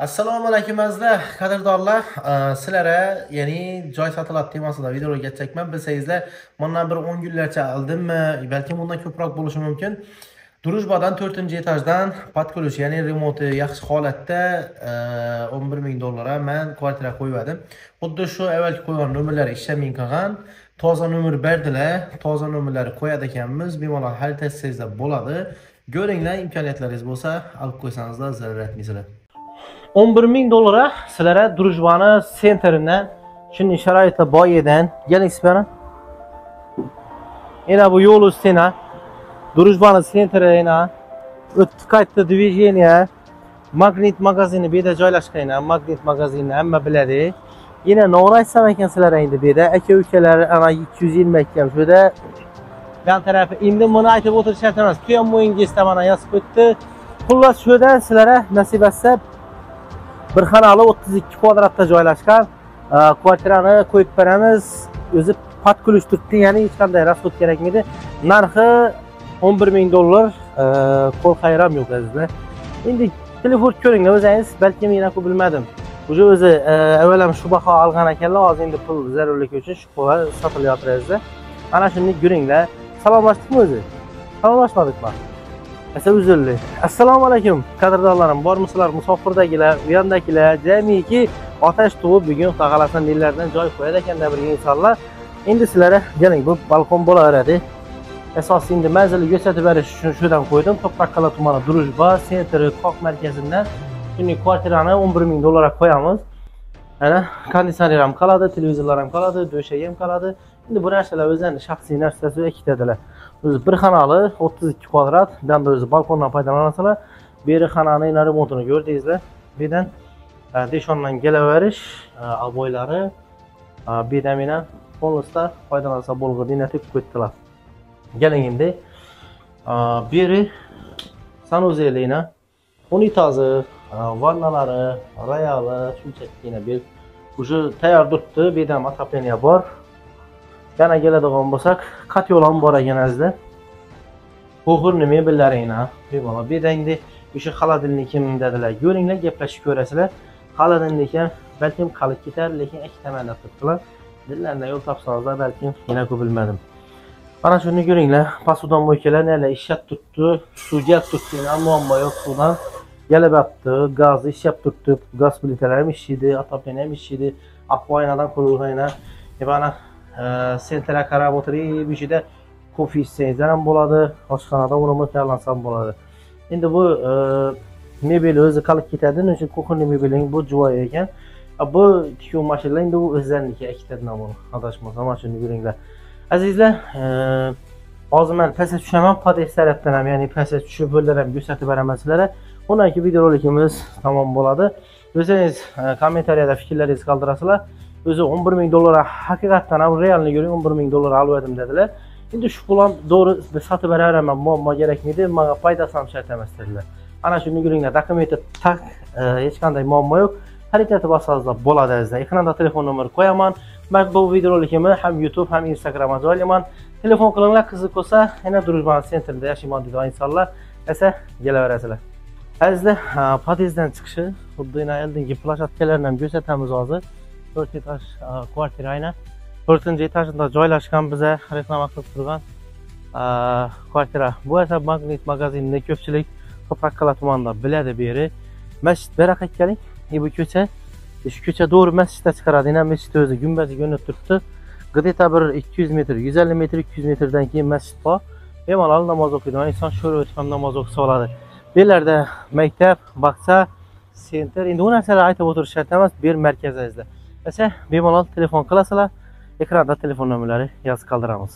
Assalomu alaykum azizlar, qadrdonlar. Sizlarga ya'ni joy sotiladi temasida videoga ketchakman. Bilsangizlar, bundan bir 10 kunlarcha oldimmi, balki bundan ko'proq bo'lishi mumkin. Durujbadan 4-etajdan patkulush, ya'ni remonti yaxshi holatda $11,000 men kvartira qo'ydim. Xuddi shu avvalgi qo'ygan nomerlar ishlamay qolgan. Toza nomer berdilar, toza nomerlarni qo'yadi ekanmiz. Bemalol hal etsangizlar bo'ladi. Ko'ringlar, imkoniyatlaringiz bo'lsa, olib qo'ysangizlar zarar etmaysizlar. $11,000 sizlarga Durujbani senterinden, shunday sharoitda boy edan, keling sizlar. Ena bu yo'l ustida Durujbani senterida o'tib qaytdi движение, Magnit magazini bu yerda joylashgan. Magnit magazinini hamma biladi. Yana no'g'ri aytsam ekan sizlarga endi bu yerda aka-ukalar ana 220 ekan shu yerda. Yan tarafı endi buni aytib o'tirish shart emas. Tuyon mo'yingizda mana yozib o'tdi. Xullas shu yerda sizlarga nasib etsa bir xonali 32 kvadratda joylashgan kvartirani qo'yib beramiz. O'zi patkulush turibdi, ya'ni hech qanday rasxod kerakmaydi. Narxi $11,000, qo'l xayram yo'q azizlar. Endi telefon ko'ringlar o'zingiz, balki men aniq bilmadim. O'zi avvalam shu baho olgan ekanlar, hozir endi pul zarurligi uchun shu qo'l sotilyapti azizlar. Ana shuni ko'ringlar. Salomlashdikmi o'zi? Salomlashmadikmi? Uzrli. Assalomu alaykum qadrdonlarim, bormisizlar? Musofirdagilar, u yandagilar, jamiki otash tug'ib bugun tog'alasan dillardan joy qo'yadi ekanda bir insonlar. Endi sizlarga keling, bu balkon bo'laveradi. Asosiy endi manzilni ko'rsatib berish uchun shundan qo'ydim. To'qraqala tumani Durujba sentri Qoq markazidan shunday kvartirani $11,000 qo'yamiz. Ana konditsioner ham qoladi, televizorlar ham qoladi, dusha ham qoladi. Endi bu narsalar o'zlarining shaxsiy narsasi ikkitadilar. O'zi bir xonali 32 kvadrat, bunda o'zi balkondan foydalanasalar, beri xonani remontini ko'rdingizlar. Bu yerdan deshondan kelaverish, aboylari, bu yerdan mena polnosda foydalansa bo'lg'idini tepib qo'ydilar. Keling endi beri sanuzelina, unitazi, vannalari, royali, shunchakina bir уже tayyor turibdi. Bu yerdan отопление bor. Yana keladigan bo'lsak, katyol ham bor ekan azizlar. Qo'g'irni mebellaringni, bemalol. Bu yerda endi o'sha xolodilnikim dedilar. Ko'ringlar, gaplashib ko'rasizlar. Xolodilnikim balkim qolib ketar, lekin ikki tomonda turibdilar. Dillardan yo'l topsangiz balkim yana ko'p bilmadim. Mana shuni ko'ringlar. Pasudan mo'ykalar nelar ishlab turibdi. Suvga turibdi, muammo yo'q suvdan. Galabapti, gaz ishlab turibdi. Gaz plitalar ham ishlaydi, отопление ham ishlaydi. Akvaynadan qurilgan. Mana sentra qarab o'tirib, bu yerda kofe ichsangiz ham bo'ladi, oshxonada uni tayyorlansam bo'ladi. Endi bu mebel o'zi qolib ketadi, o'sha uchun kuxonli mebeling bu joy ekan. Bu tikuv mashinalar endi u o'zlariga ikkitadan buni adashmasam, mana shuni ko'ringlar. Azizlar, hozir men pastga tushaman, podest tarafdan ham, ya'ni pastga tushib yo'llar ham ko'rsatib beraman sizlarga. Undan keyin videorolikimiz tamom bo'ladi. O'zingiz kommentariyada fikrlaringizni qoldirasizlar. O'zi $11,000 haqiqatan ham realni ko'ring, $11,000 oldim dedilar. Endi shu pul ham to'g'ri sotib beraman, muammo kerakmaydi, menga foydasi ham shart emas dedilar. Ana shuni ko'ringlar, dokumenti tak, hech qanday muammo yo'q. Harakati bossangiz bo'ladi azizlar. Ekranda telefon nomeri qo'yaman. Men bu videorolikimni ham YouTube ham Instagramga joylayman. Telefon qilinglar, qiziq bo'lsa, yana Durujbani sentrida yashayman degan insonlar esa kelaverasizlar. Azizlar, podyezddan chiqishi, xuddi oldingi plashatkalarni ham ko'rsatamiz hozir. 4 etaj kvartira aynan 4-etajda joylashgan biza reklama qilib turgan kvartira. Bu esa Magnit magazinida ko'pchilik To'qraqala tumanida biladi bu yeri. Masjid beraqa keling. Bu ko'cha, shu ko'cha to'g'ri masjidga chiqaradi. Masjid o'zi gumbazi ko'rinib turibdi. Где-то bir 200 metr, 150 metr, 200 metrdan keyin masjid bor. Bemalol namoz o'qiydigan inson shu o'tib ham namoz o'qisa oladi. Bu yerlarda maktab, bog'cha, sentr, endi u narsalar aytib o'tirish shart emas, bir markazingizda. Esa bemalol telefon qilasizlar, ekranda telefon nomerlari yozib qoldiramiz.